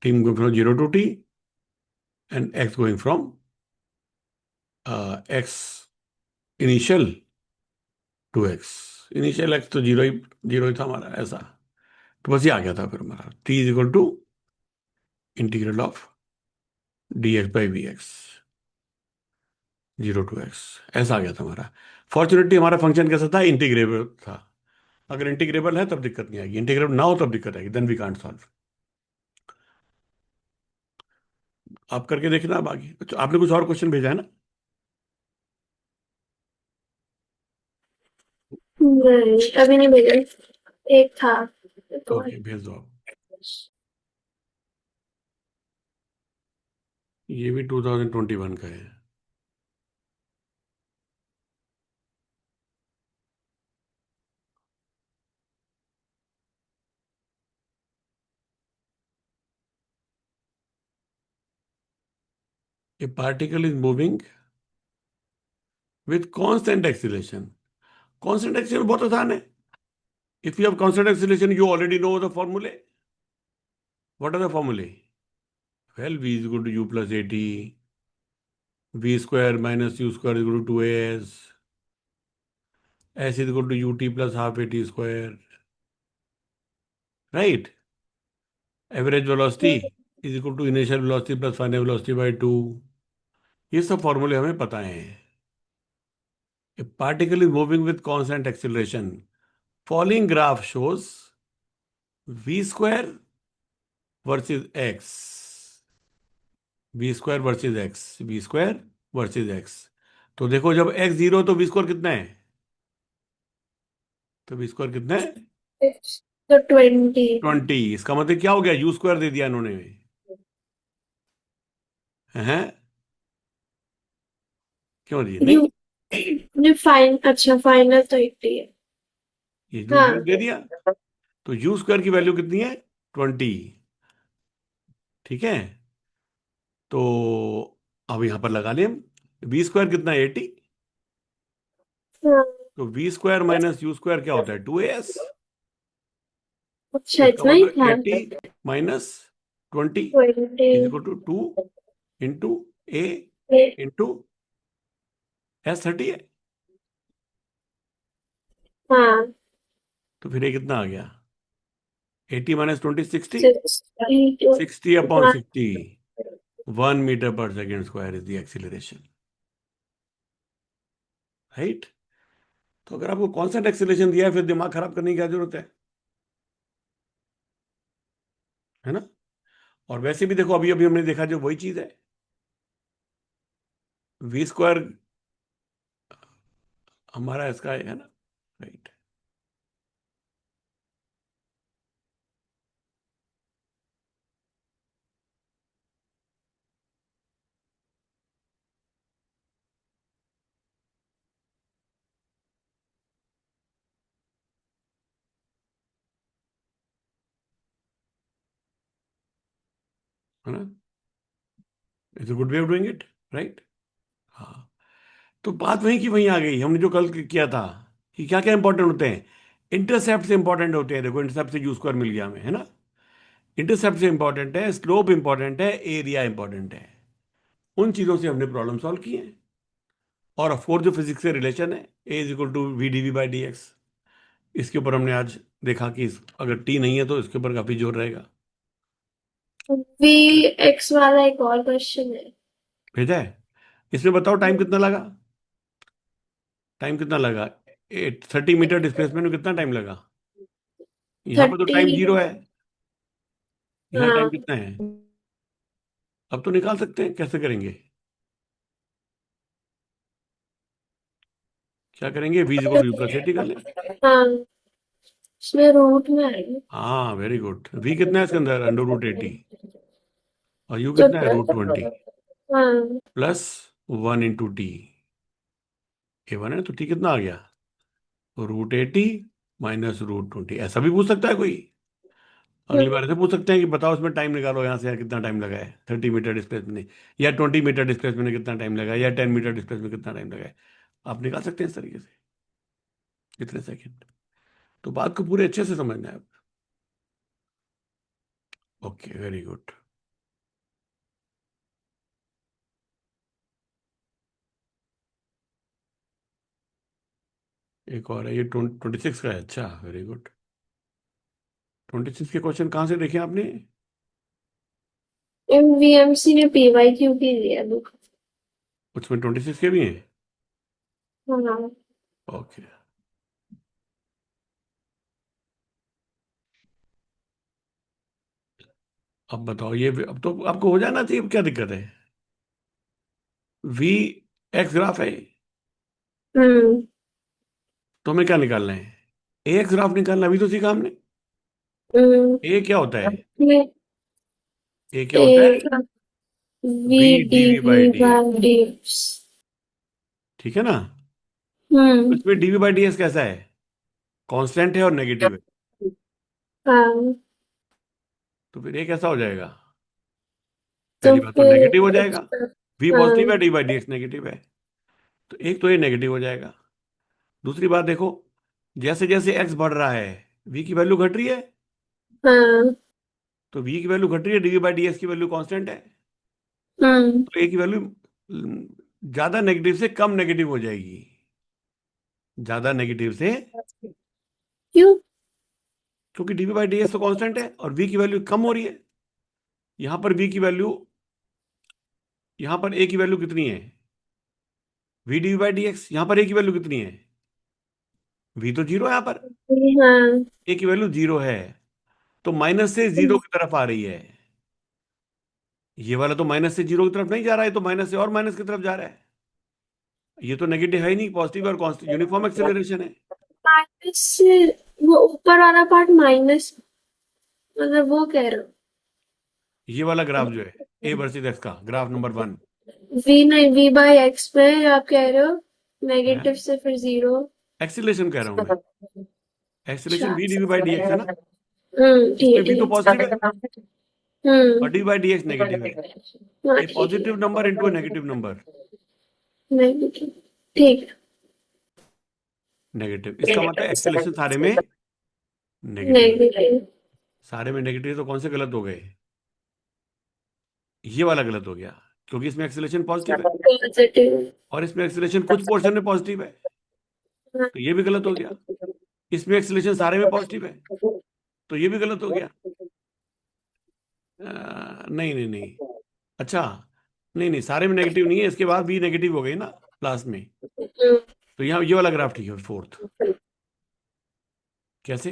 [SPEAKER 1] t going from zero to t and x going from x initial to x. Initial x तो जीरो ही था हमारा, ऐसा। तो बस ये आ गया था फिर हमारा t is equal to integral of d x by v x, zero to x, ऐसा आ गया था हमारा। फॉर्चुनेटली हमारा फंक्शन कैसा था, इंटीग्रेबल था। अगर इंटीग्रेबल है तब दिक्कत नहीं आएगी, इंटीग्रेबल ना हो तब दिक्कत आएगी, देन वी कांट सॉल्व। आप करके देखना अब आगे। अच्छा, आपने कुछ और क्वेश्चन भेजा है ना।
[SPEAKER 2] नहीं, अभी नहीं भेजा। एक था तो।
[SPEAKER 1] ओके, भेज दो आप। ये भी 2021 का है। A particle is moving with constant acceleration. Constant acceleration बहुत आसान है। If you have constant acceleration you already know the formulae. What are the formulae? Well, v is equal to u plus a t, v square minus u square is equal to two s, s is equal to u t plus half a t square, right? Average velocity is equal to initial velocity plus final velocity by two. ये सब फॉर्मूले हमें पता है। A particle is moving with constant acceleration. Following graph shows v square versus x, v square versus x, v square versus x। तो देखो, जब x जीरो तो v स्क्वायर कितना है? तो v स्क्वायर कितना है?
[SPEAKER 2] तो 20।
[SPEAKER 1] 20। इसका मतलब क्या हो गया? u स्क्वायर दे दिया इन्होंने, है? क्यों दिए? नहीं,
[SPEAKER 2] यू ये फाइन, अच्छा फाइनल तो 80 है।
[SPEAKER 1] ये u स्क्वायर
[SPEAKER 2] हाँ।
[SPEAKER 1] दे दिया। तो u स्क्वायर की वैल्यू कितनी है? 20। ठीक है, तो अब यहां पर लगा लें हम, v स्क्वायर कितना है? 80।
[SPEAKER 2] हाँ,
[SPEAKER 1] तो v square minus u square क्या होता है? 2as।
[SPEAKER 2] अच्छा
[SPEAKER 1] इसका
[SPEAKER 2] इतना ही
[SPEAKER 1] मतलब
[SPEAKER 2] था।
[SPEAKER 1] 80 माइनस 20
[SPEAKER 2] 20।
[SPEAKER 1] Is equal to 2 into a into s 30 है।
[SPEAKER 2] हाँ।
[SPEAKER 1] तो फिर ये कितना आ गया? 80 माइनस 20 60।
[SPEAKER 2] 60
[SPEAKER 1] 60 अपॉन 60, 1 मीटर पर second square is the acceleration, right? तो अगर आपको कांस्टेंट एक्सीलरेशन दिया है, फिर दिमाग खराब करने की क्या जरूरत है ना? और वैसे भी देखो, अभी अभी हमने देखा जो वही चीज है, वी स्क्वायर हमारा इसका है ना, राइट? है ना? It's a good way of doing it, right? हाँ। तो बात वहीं की वहीं आ गई, हमने जो कल किया था कि क्या क्या इंपॉर्टेंट होते हैं। इंटरसेप्ट से इंपॉर्टेंट होते हैं। देखो, इंटरसेप्ट से यू स्क्वायर मिल गया हमें, है ना? इंटरसेप्ट से इंपॉर्टेंट है, स्लोप इंपॉर्टेंट है, एरिया इंपॉर्टेंट है। उन चीजों से हमने प्रॉब्लम सॉल्व की है। और ऑफ कोर्स जो फिजिक्स से रिलेशन है, a is equal to v d v by d x, इसके ऊपर हमने आज देखा कि अगर टी नहीं है तो इसके ऊपर काफी जोर रहेगा।
[SPEAKER 2] वी एक्स वाला एक और क्वेश्चन है।
[SPEAKER 1] भेजा है? इसमें बताओ टाइम कितना लगा? टाइम कितना लगा? 30 मीटर डिस्प्लेसमेंट में कितना टाइम लगा? यहाँ पर तो
[SPEAKER 2] 30।
[SPEAKER 1] टाइम जीरो है। यहाँ टाइम
[SPEAKER 2] हाँ।
[SPEAKER 1] कितना है? अब तो निकाल सकते हैं, कैसे करेंगे? क्या करेंगे? v equal to u plus a t कर लें।
[SPEAKER 2] हाँ, इसमें रूट में आएगा।
[SPEAKER 1] हाँ, वेरी गुड। v कितना है इसके अंदर? Under root 80। और u
[SPEAKER 2] तो
[SPEAKER 1] कितना है? रूट 20
[SPEAKER 2] हाँ।
[SPEAKER 1] Plus 1 into t. A one है तो टी कितना आ गया? Root 80 minus root 20। ऐसा भी पूछ सकता है कोई। अगली बार ऐसे पूछ सकते हैं कि बताओ इसमें टाइम निकालो यहाँ से, यहाँ कितना टाइम लगा है 30 मीटर डिस्प्लेसमेंट में, या 20 मीटर डिस्प्लेसमेंट में कितना टाइम लगा है, या 10 मीटर डिस्प्लेसमेंट में कितना टाइम लगा है। आप निकाल सकते हैं इस तरीके से, कितने सेकेंड। तो बात को पूरे अच्छे से समझना है आप। Okay, very good. एक और है, ये 26 का है। अच्छा, वेरी गुड। 26 के क्वेश्चन कहाँ से देखे आपने?
[SPEAKER 2] वीएमसी ने पीवाईक्यू की दिया बुक।
[SPEAKER 1] उसमें 26 के भी हैं?
[SPEAKER 2] हाँ।
[SPEAKER 1] ओके। अब बताओ, ये अब तो आपको हो जाना चाहिए, अब क्या दिक्कत है? वी एक्स ग्राफ है,
[SPEAKER 2] हम्म।
[SPEAKER 1] तो हमें क्या निकालना है? ए एक्स ग्राफ निकालना, अभी तो सीखा हमने।
[SPEAKER 2] हम्म।
[SPEAKER 1] ए क्या होता है?
[SPEAKER 2] ये
[SPEAKER 1] ए क्या होता है?
[SPEAKER 2] एक v
[SPEAKER 1] v d
[SPEAKER 2] d
[SPEAKER 1] v
[SPEAKER 2] v
[SPEAKER 1] by d x.
[SPEAKER 2] By d.
[SPEAKER 1] ठीक है ना?
[SPEAKER 2] हम्म।
[SPEAKER 1] इसमें d v by d x कैसा है? कांस्टेंट है और नेगेटिव है।
[SPEAKER 2] हाँ।
[SPEAKER 1] तो फिर ए कैसा हो जाएगा?
[SPEAKER 2] तो
[SPEAKER 1] पहली बात तो
[SPEAKER 2] फिर
[SPEAKER 1] नेगेटिव हो जाएगा। वी पॉजिटिव है,
[SPEAKER 2] हाँ।
[SPEAKER 1] D by d x negative है। तो एक तो ये नेगेटिव हो जाएगा। दूसरी बात देखो, जैसे जैसे एक्स बढ़ रहा है, वी की वैल्यू घट रही है।
[SPEAKER 2] हाँ।
[SPEAKER 1] तो v की वैल्यू घट रही है, dv बाई dx की वैल्यू कांस्टेंट है,
[SPEAKER 2] हम्म।
[SPEAKER 1] तो a की वैल्यू ज्यादा नेगेटिव से कम नेगेटिव हो जाएगी, ज्यादा नेगेटिव से,
[SPEAKER 2] क्यों?
[SPEAKER 1] क्योंकि dv बाई dx तो कांस्टेंट है और v की वैल्यू कम हो रही है। यहां पर v की वैल्यू, यहां पर a की वैल्यू कितनी है, v dv बाई dx, यहां पर a की वैल्यू कितनी है, v तो जीरो है यहां पर,
[SPEAKER 2] हाँ।
[SPEAKER 1] a की वैल्यू जीरो है, तो माइनस से जीरो की तरफ आ रही है। ये वाला तो माइनस से जीरो की तरफ नहीं जा रहा है, तो माइनस से और माइनस की तरफ जा रहा है। ये तो नेगेटिव है ही नहीं, पॉजिटिव और कांस्टेंट यूनिफॉर्म एक्सेलरेशन है।
[SPEAKER 2] माइनस से, वो ऊपर वाला पार्ट माइनस, मतलब वो कह रहा
[SPEAKER 1] ये वाला ग्राफ जो है ए वर्सेस एक्स का ग्राफ नंबर वन
[SPEAKER 2] हूँ। वी नहीं, वी बाई एक्स पे आप कह रहे हो,
[SPEAKER 1] है,
[SPEAKER 2] नेगेटिव से फिर जीरो।
[SPEAKER 1] एक्सीलरेशन कह रहा हूं मैं,
[SPEAKER 2] अच्छा।
[SPEAKER 1] Acceleration v DV by d x है ना,
[SPEAKER 2] ठीक
[SPEAKER 1] इसमें
[SPEAKER 2] है
[SPEAKER 1] वी तो
[SPEAKER 2] ठीक
[SPEAKER 1] पॉजिटिव है
[SPEAKER 2] है।
[SPEAKER 1] और D by d x negative है।
[SPEAKER 2] हाँ
[SPEAKER 1] ए
[SPEAKER 2] ठीक है।
[SPEAKER 1] पॉजिटिव नंबर इंटू ए नेगेटिव नंबर,
[SPEAKER 2] नेगेटिव। ठीक
[SPEAKER 1] नेगेटिव, इसका मतलब एक्सीलरेशन सारे में
[SPEAKER 2] है।
[SPEAKER 1] नेगेटिव है।
[SPEAKER 2] नेगेटिव।
[SPEAKER 1] सारे में नेगेटिव तो कौन से गलत हो गए, ये वाला गलत हो गया, क्योंकि इसमें एक्सीलरेशन पॉजिटिव है
[SPEAKER 2] पॉजिटिव।
[SPEAKER 1] और इसमें एक्सीलरेशन कुछ पोर्शन में पॉजिटिव है,
[SPEAKER 2] हाँ।
[SPEAKER 1] तो ये भी गलत हो गया। इसमें एक्सीलरेशन सारे में पॉजिटिव है, तो ये भी गलत हो गया। नहीं नहीं नहीं, अच्छा, नहीं नहीं, सारे में नेगेटिव नहीं है, इसके बाद भी नेगेटिव हो गई ना लास्ट में, तो यहाँ ये वाला ग्राफ ठीक है फोर्थ। कैसे,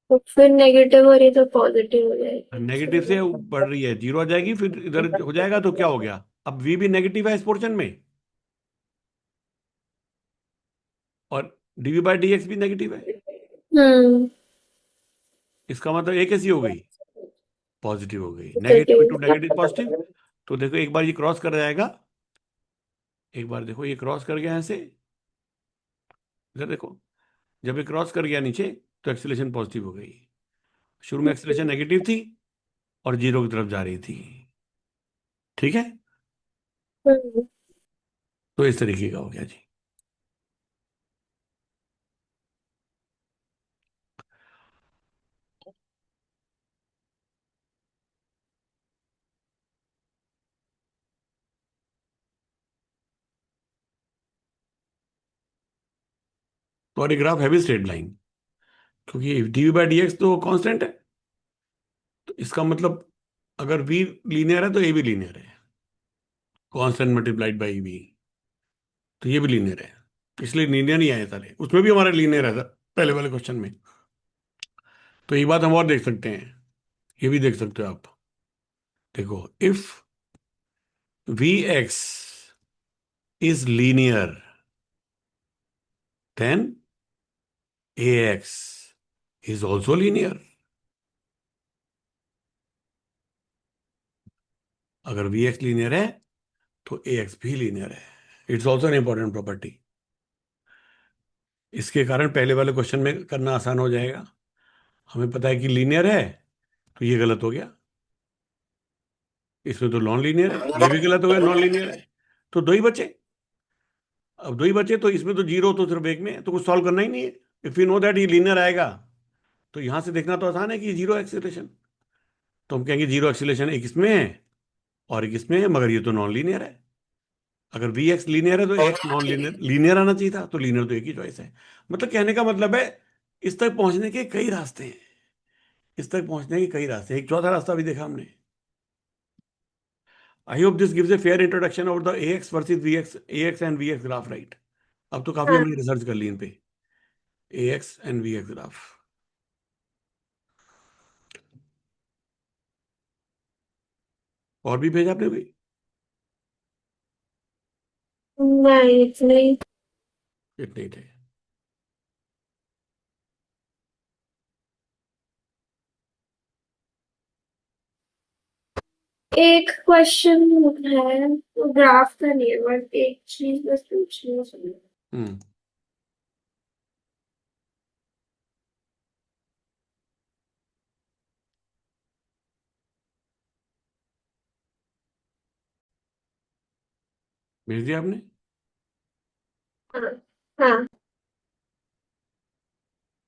[SPEAKER 2] तो फिर नेगेटिव हो रही तो पॉजिटिव हो जाएगी।
[SPEAKER 1] नेगेटिव से बढ़ रही है, जीरो आ जाएगी, फिर इधर हो जाएगा, तो क्या हो गया, अब v भी नेगेटिव है इस पोर्शन में और dv बाई डी एक्स भी नेगेटिव है,
[SPEAKER 2] हम्म।
[SPEAKER 1] इसका मतलब एक कैसी हो गई, पॉजिटिव हो गई, negative
[SPEAKER 2] positive.
[SPEAKER 1] Into negative positive. तो देखो एक बार ये क्रॉस कर जाएगा, एक बार देखो ये क्रॉस कर गया यहाँ से, इधर देखो, जब ये क्रॉस कर गया नीचे तो एक्सीलरेशन पॉजिटिव हो गई। शुरू में एक्सीलरेशन नेगेटिव थी और जीरो की तरफ जा रही थी, ठीक है,
[SPEAKER 2] हम्म।
[SPEAKER 1] तो इस तरीके का हो गया जी। तो और ये ग्राफ है भी स्ट्रेट लाइन, क्योंकि डीवी बाई डी एक्स तो कांस्टेंट है, तो इसका मतलब अगर v लीनियर है तो ए भी लीनियर है, कांस्टेंट मल्टीप्लाइड बाई वी, तो ये भी लीनियर है, इसलिए लीनियर ही आया सारे, उसमें भी हमारा लीनियर है था पहले वाले क्वेश्चन में। तो ये बात हम और देख सकते हैं, ये भी देख सकते हो आप, देखो if v x is linear then a x is also linear. अगर वी एक्स लीनियर है तो ए एक्स भी लीनियर है, it's also an important property. इसके कारण पहले वाले क्वेश्चन में करना आसान हो जाएगा, हमें पता है कि लीनियर है, तो ये गलत हो गया, इसमें तो नॉन लीनियर है, ये भी गलत हो गया, नॉन लीनियर है, तो दो ही बचे। अब दो ही बचे, तो इसमें तो जीरो, तो सिर्फ एक में तो कुछ सॉल्व करना ही नहीं है। इफ यू नो दैट ये लीनियर आएगा, तो यहां से देखना तो आसान है कि जीरो एक्सीलरेशन, तो हम कहेंगे जीरो एक्सीलरेशन एक इसमें है और एक इसमें है, मगर ये तो नॉन लीनियर है। अगर वी एक्स लीनियर है तो एक्स नॉन लीनियर लीनियर आना चाहिए था, तो लीनियर तो एक ही चॉइस है। मतलब कहने का मतलब है, इस तक पहुंचने के कई रास्ते हैं, इस तक पहुंचने के कई रास्ते हैं, एक चौथा रास्ता भी देखा हमने। I hope this gives a fair introduction over the a x versus v x, a x and v x graph, right. अब तो काफी
[SPEAKER 2] हाँ।
[SPEAKER 1] हमने रिसर्च कर ली इन पे, a x and v x graph. और भी भेजा आपने कोई,
[SPEAKER 2] नहीं इतने ही।
[SPEAKER 1] इतने ही थे।
[SPEAKER 2] एक क्वेश्चन है, वो ग्राफ का नहीं है, बट एक चीज बस पूछनी है।
[SPEAKER 1] हम्म, भेज दिया आपने,
[SPEAKER 2] हाँ। हाँ।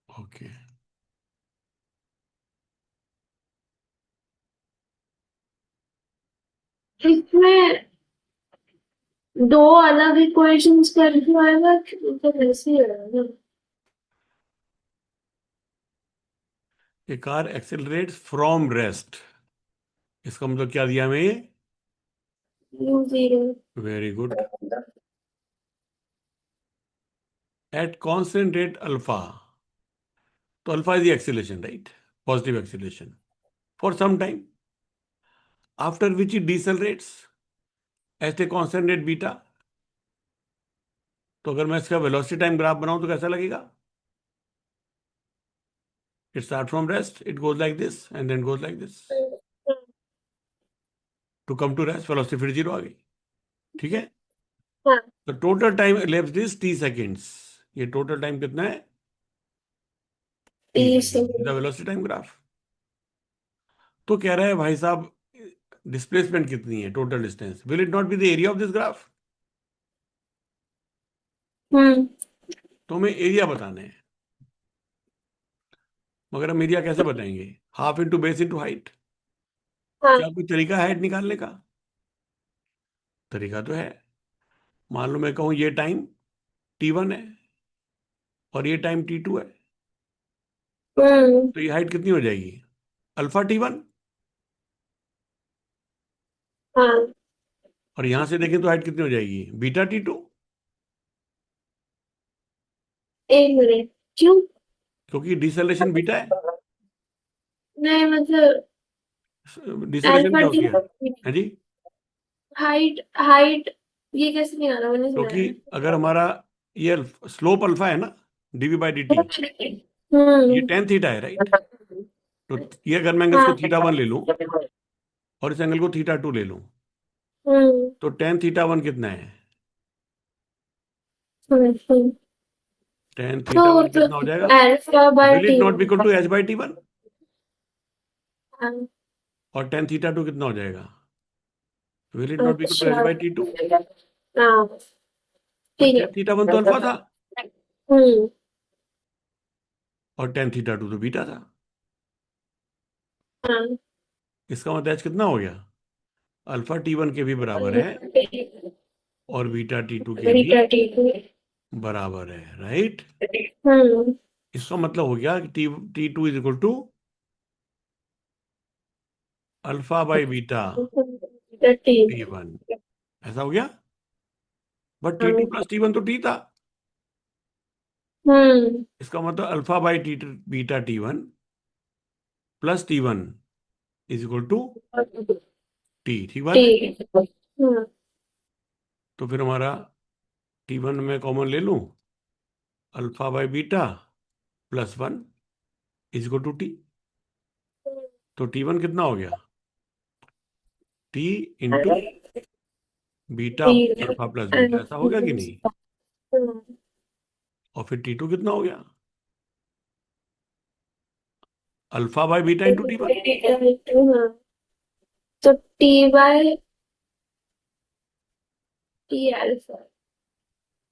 [SPEAKER 1] ओके।
[SPEAKER 2] इसमें दो अलग इक्वेशंस करके आएगा कि मतलब ऐसे ही आएगा?
[SPEAKER 1] A car accelerates from rest, इसका मतलब क्या दिया हमें ये?
[SPEAKER 2] U zero.
[SPEAKER 1] Very good. At constant rate alpha, तो alpha is the acceleration, right? Positive acceleration for some time, after which it decelerates at a constant rate beta. तो अगर मैं इसका वेलोसिटी टाइम ग्राफ बनाऊं तो कैसा लगेगा? It start from rest, it goes like this and then goes like this, to come to rest velocity फिर जीरो आ गई। ठीक है,
[SPEAKER 2] हाँ,
[SPEAKER 1] तो total time elapsed is t seconds. ये टोटल टाइम कितना है? t
[SPEAKER 2] तीस
[SPEAKER 1] second, the velocity time graph. तो कह रहा है भाई साहब, डिस्प्लेसमेंट कितनी है, total distance, will it not be the area of this graph?
[SPEAKER 2] Hmm.
[SPEAKER 1] तो हमें एरिया बताना है, मगर हम एरिया कैसे बताएंगे? Half into base into height.
[SPEAKER 2] हाँ।
[SPEAKER 1] क्या कोई तरीका है हाइट निकालने का? तरीका तो है। मान लो मैं कहूं ये टाइम t1 है और ये टाइम t2 है,
[SPEAKER 2] हम्म।
[SPEAKER 1] तो ये हाइट कितनी हो जाएगी? Alpha t1।
[SPEAKER 2] हाँ।
[SPEAKER 1] और यहां से देखें तो हाइट कितनी हो जाएगी? बीटा t2,
[SPEAKER 2] एक मिनट, क्यों?
[SPEAKER 1] क्योंकि डिसेलेशन बीटा है।
[SPEAKER 2] नहीं मतलब
[SPEAKER 1] डिसेलेशन
[SPEAKER 2] अल्फा
[SPEAKER 1] क्या
[SPEAKER 2] टी,
[SPEAKER 1] होती है जी?
[SPEAKER 2] हाइट हाइट, ये कैसे निकाला मैंने
[SPEAKER 1] क्योंकि
[SPEAKER 2] सुना
[SPEAKER 1] अगर हमारा ये स्लोप अल्फा है ना, डीवी बाई डी टी,
[SPEAKER 2] है।
[SPEAKER 1] ये टेन थीटा है, राइट? तो ये अगर मैं इसको
[SPEAKER 2] हाँ।
[SPEAKER 1] थीटा 1 ले लूं और इस एंगल को थीटा 2 ले लूं,
[SPEAKER 2] हम्म।
[SPEAKER 1] तो टेन थीटा 1 कितना है?
[SPEAKER 2] हम्म।
[SPEAKER 1] टेन
[SPEAKER 2] तो
[SPEAKER 1] थीटा
[SPEAKER 2] वो
[SPEAKER 1] 1
[SPEAKER 2] तो
[SPEAKER 1] कितना हो जाएगा?
[SPEAKER 2] Alpha by
[SPEAKER 1] will it
[SPEAKER 2] t.
[SPEAKER 1] Not be equal to h by t1?
[SPEAKER 2] हाँ।
[SPEAKER 1] और टेन थीटा 2 कितना हो जाएगा? Will it not be equal to h
[SPEAKER 2] अच्छा।
[SPEAKER 1] By t2?
[SPEAKER 2] हाँ,
[SPEAKER 1] तो
[SPEAKER 2] ठीक है।
[SPEAKER 1] टेन थीटा 1 तो अल्फा था
[SPEAKER 2] हम्म।
[SPEAKER 1] और टेन थीटा 2 तो बीटा था।
[SPEAKER 2] हाँ।
[SPEAKER 1] इसका मतलब एच कितना हो गया? अल्फा t1 के भी बराबर है और बीटा t2 के भी
[SPEAKER 2] बीटा टी टू।
[SPEAKER 1] बराबर है, राइट?
[SPEAKER 2] हम्म।
[SPEAKER 1] इसका मतलब हो गया कि t two is equal to alpha by beta
[SPEAKER 2] beta t.
[SPEAKER 1] t1, ऐसा हो गया। बट t2
[SPEAKER 2] हाँ।
[SPEAKER 1] प्लस t1 तो t था,
[SPEAKER 2] हम्म।
[SPEAKER 1] इसका मतलब alpha by t beta t1 plus t1 is equal to t। ठीक बात है?
[SPEAKER 2] टी। हम्म।
[SPEAKER 1] तो फिर हमारा t1 में कॉमन ले लूं, alpha by beta plus 1 is equal to t. तो t1 कितना हो गया? t into beta
[SPEAKER 2] t.
[SPEAKER 1] Alpha plus beta, ऐसा हो गया कि नहीं? और फिर t2 कितना हो गया? Alpha by beta into t1।
[SPEAKER 2] तो टी बाय टी अल्फा,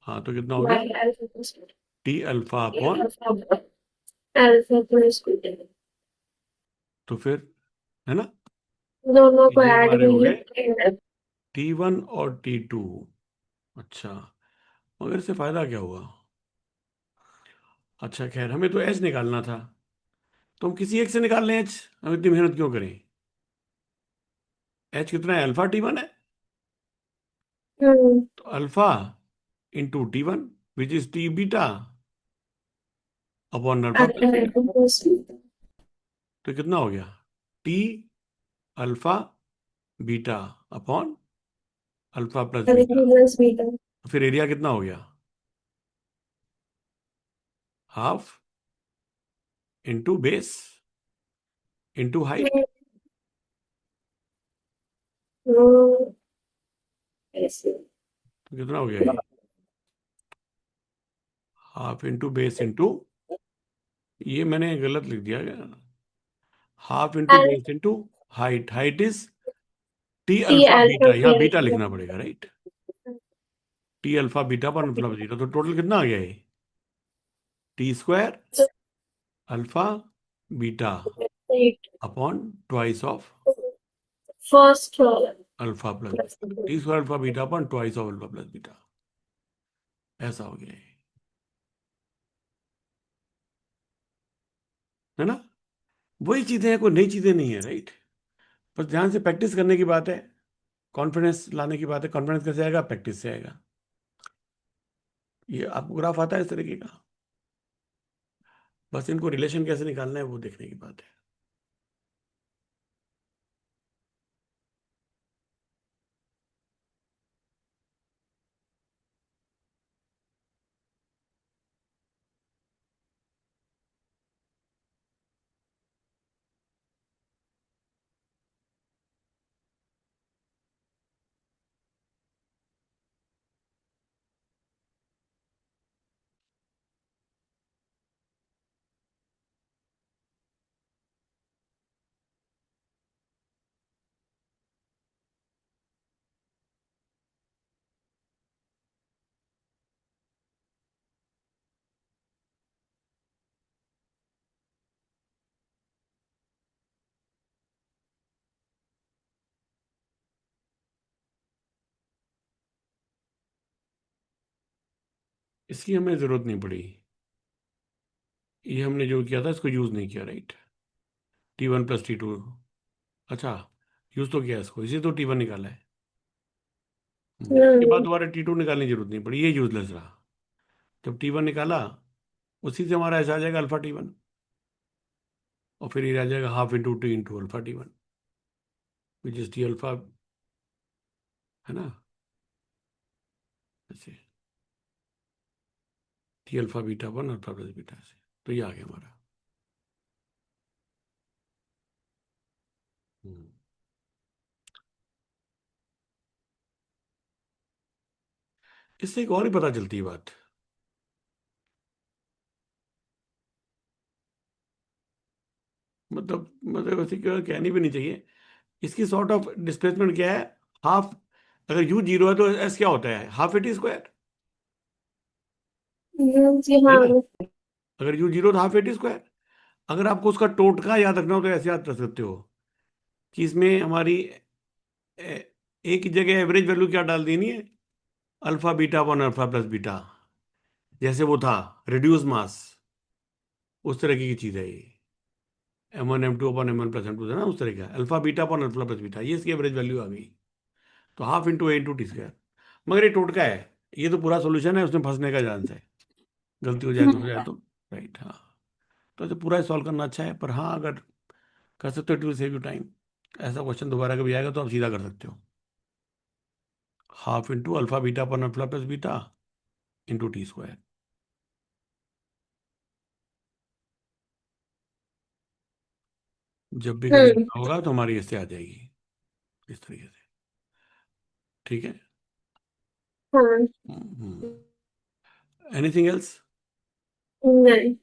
[SPEAKER 1] हाँ, तो कितना हो गया?
[SPEAKER 2] By alpha plus
[SPEAKER 1] T alpha upon,
[SPEAKER 2] alpha plus beta,
[SPEAKER 1] तो फिर, है ना?
[SPEAKER 2] दोनों को
[SPEAKER 1] ये
[SPEAKER 2] ऐड
[SPEAKER 1] हमारे हो गए
[SPEAKER 2] करके।
[SPEAKER 1] t1 और t2। अच्छा, मगर इससे फायदा क्या हुआ? अच्छा खैर, हमें तो एच निकालना था, तो हम किसी एक से निकाल लें एच, हम इतनी मेहनत क्यों करें? एच कितना है? अल्फा t1 है,
[SPEAKER 2] हम्म।
[SPEAKER 1] तो alpha into t1 which is t beta upon alpha plus beta.
[SPEAKER 2] Alpha plus beta.
[SPEAKER 1] तो कितना हो गया? T alpha beta upon alpha plus
[SPEAKER 2] alpha
[SPEAKER 1] beta.
[SPEAKER 2] Plus beta.
[SPEAKER 1] तो फिर एरिया कितना हो गया? Half into base into height.
[SPEAKER 2] Hmm, ऐसे।
[SPEAKER 1] तो कितना हो गया ये? हाफ इंटू बेस इंटू, ये मैंने गलत लिख दिया क्या? Half into base into height, height is T
[SPEAKER 2] T
[SPEAKER 1] alpha
[SPEAKER 2] alpha
[SPEAKER 1] beta, यहाँ बीटा
[SPEAKER 2] प्लस
[SPEAKER 1] लिखना पड़ेगा, राइट? टी अल्फा बीटा पर मतलब जीरो, तो टोटल कितना आ गया ये? T square alpha beta
[SPEAKER 2] at.
[SPEAKER 1] Upon twice of
[SPEAKER 2] first वाला।
[SPEAKER 1] Alpha plus t square alpha beta upon twice of alpha plus beta, ऐसा हो गया है ना। वही चीजें हैं, कोई नई चीजें नहीं है, राइट। बस ध्यान से प्रैक्टिस करने की बात है, कॉन्फिडेंस लाने की बात है। कॉन्फिडेंस कैसे आएगा? प्रैक्टिस से आएगा। ये आपको ग्राफ आता है इस तरीके का, बस इनको रिलेशन कैसे निकालना है वो देखने की बात है। इसकी हमें जरूरत नहीं पड़ी, ये हमने जो किया था इसको यूज नहीं किया, राइट। T1 प्लस T2, अच्छा यूज तो किया इसको, इसी तो T1 निकाला है। इसके बाद दोबारा T2 निकालने की जरूरत नहीं पड़ी, ये यूजलेस रहा। जब T1 निकाला उसी से हमारा ऐसा आ जाएगा अल्फा T1, और फिर ये आ जाएगा half into T into alpha T1 which is T alpha, है ना, ऐसे T alpha beta 1 alpha plus beta से। तो ये आ गया हमारा। हम्म। इससे एक और ही पता चलती है बात, मतलब वैसे कहनी भी नहीं चाहिए। इसकी सॉर्ट ऑफ डिस्प्लेसमेंट क्या है? हाफ, अगर यू जीरो है तो एस क्या होता है? हाफ एटी स्क्वायर,
[SPEAKER 2] जी
[SPEAKER 1] है
[SPEAKER 2] हाँ।
[SPEAKER 1] ना। अगर यू जीरो तो हाफ एटी स्क्वायर। अगर आपको उसका टोटका याद रखना हो तो ऐसे याद रख सकते हो कि इसमें हमारी एक ही जगह एवरेज वैल्यू क्या डाल देनी है? Alpha beta 1 alpha plus beta, जैसे वो था रिड्यूस मास, उस तरह की चीज है ये। M1 M2 अपन M1 प्लस M2 था ना, उस तरह का अल्फा बीटा अपन अल्फा प्लस बीटा, ये इसकी एवरेज वैल्यू आ गई। तो half into a into T square. मगर ये टोटका है, ये तो पूरा सोल्यूशन है, उसमें फंसने का चांस है, गलती हो जाए तो, राइट। हाँ, तो ऐसे पूरा सॉल्व करना अच्छा है, पर हाँ अगर कर सकते हो टू सेव यू टाइम, ऐसा क्वेश्चन दोबारा कभी आएगा तो आप सीधा कर सकते हो। हाफ इंटू अल्फा बीटा अपन alpha plus beta into T square. जब भी कभी ऐसा होगा तो हमारी इससे आ जाएगी, इस तरीके से, ठीक है।
[SPEAKER 2] हाँ।
[SPEAKER 1] Anything else?
[SPEAKER 2] नहीं,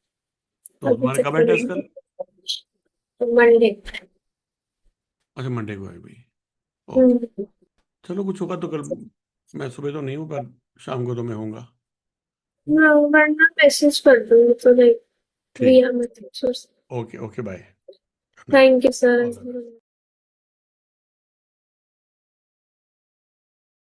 [SPEAKER 1] तो
[SPEAKER 2] अभी
[SPEAKER 1] हमारा
[SPEAKER 2] तक
[SPEAKER 1] कब
[SPEAKER 2] तो
[SPEAKER 1] है टेस्ट
[SPEAKER 2] नहीं।
[SPEAKER 1] कल?
[SPEAKER 2] मंडे।
[SPEAKER 1] अच्छा मंडे को है भाई, ओके।
[SPEAKER 2] हम्म।
[SPEAKER 1] चलो कुछ होगा तो कल, मैं सुबह तो नहीं हूँ पर शाम को तो मैं होऊंगा।
[SPEAKER 2] हाँ, वरना मैसेज कर दूंगी तो लाइक
[SPEAKER 1] ठीक,
[SPEAKER 2] Riya message.
[SPEAKER 1] Okay okay bye, good night,
[SPEAKER 2] thank you
[SPEAKER 1] all the best.
[SPEAKER 2] Sir.